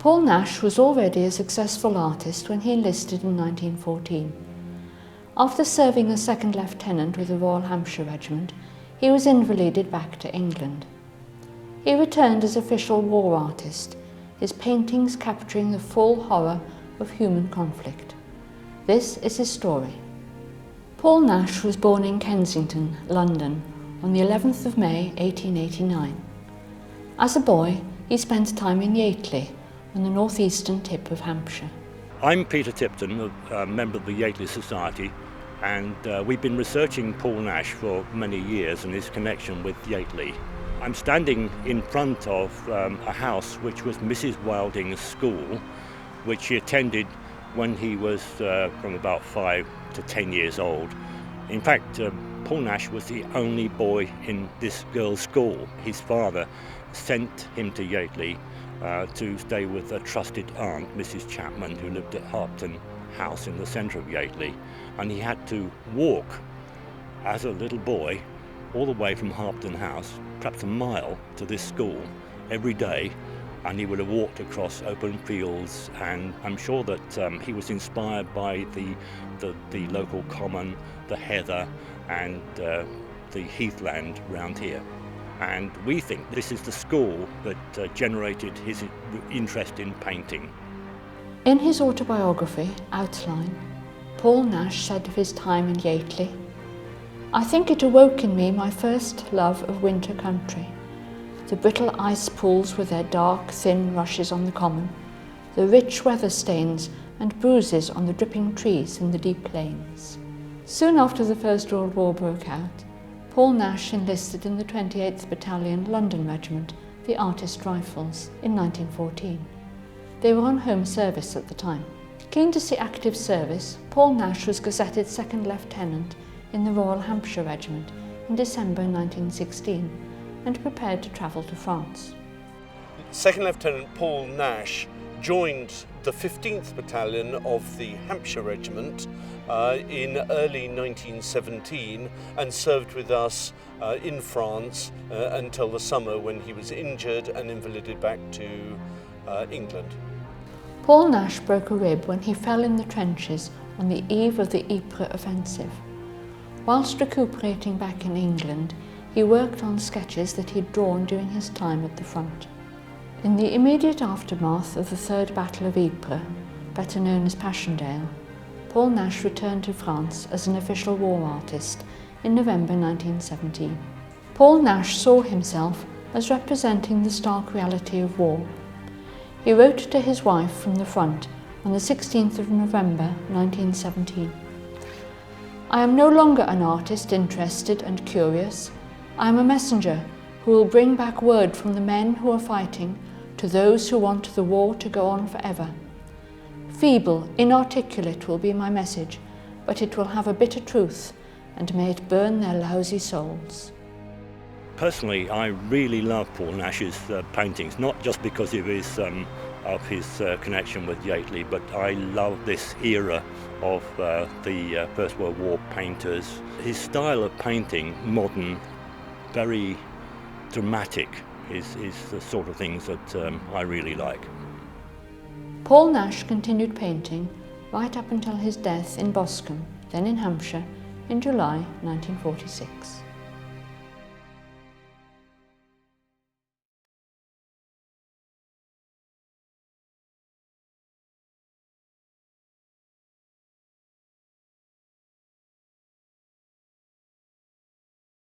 Paul Nash was already a successful artist when he enlisted in 1914. After serving as second lieutenant with the Royal Hampshire Regiment, he was invalided back to England. He returned as official war artist, his paintings capturing the full horror of human conflict. This is his story. Paul Nash was born in Kensington, London, on the 11th of May 1889. As a boy, he spent time in Yateley, on the northeastern tip of Hampshire. I'm Peter Tipton, a member of the Yateley Society, and we've been researching Paul Nash for many years and his connection with Yateley. I'm standing in front of a house which was Mrs. Wilding's school, which he attended when he was from about 5 to 10 years old. In fact, Paul Nash was the only boy in this girls' school. His father sent him to Yateley to stay with a trusted aunt, Mrs. Chapman, who lived at Harpton House in the centre of Yateley, and he had to walk as a little boy all the way from Harpton House, perhaps a mile, to this school every day, and he would have walked across open fields, and I'm sure that he was inspired by the local common, the heather and the heathland round here. And we think this is the school that generated his interest in painting. In his autobiography, Outline, Paul Nash said of his time in Yateley, "I think it awoke in me my first love of winter country. The brittle ice pools with their dark, thin rushes on the common, the rich weather stains and bruises on the dripping trees in the deep lanes." Soon after the First World War broke out, Paul Nash enlisted in the 28th Battalion London Regiment, the Artist Rifles, in 1914. They were on home service at the time. Keen to see active service, Paul Nash was gazetted second lieutenant in the Royal Hampshire Regiment in December 1916 and prepared to travel to France. Second Lieutenant Paul Nash joined the 15th Battalion of the Hampshire Regiment in early 1917 and served with us in France until the summer, when he was injured and invalided back to England. Paul Nash broke a rib when he fell in the trenches on the eve of the Ypres offensive. Whilst recuperating back in England, he worked on sketches that he'd drawn during his time at the front. In the immediate aftermath of the Third Battle of Ypres, better known as Passchendaele, Paul Nash returned to France as an official war artist in November 1917. Paul Nash saw himself as representing the stark reality of war. He wrote to his wife from the front on the 16th of November 1917. "I am no longer an artist interested and curious. I am a messenger who will bring back word from the men who are fighting to those who want the war to go on forever. Feeble, inarticulate will be my message, but it will have a bitter truth, and may it burn their lousy souls." Personally, I really love Paul Nash's paintings, not just because of his connection with Yateley, but I love this era of the First World War painters. His style of painting, modern, very dramatic, is the sort of things that I really like. Paul Nash continued painting right up until his death in Boscombe, then in Hampshire, in July 1946.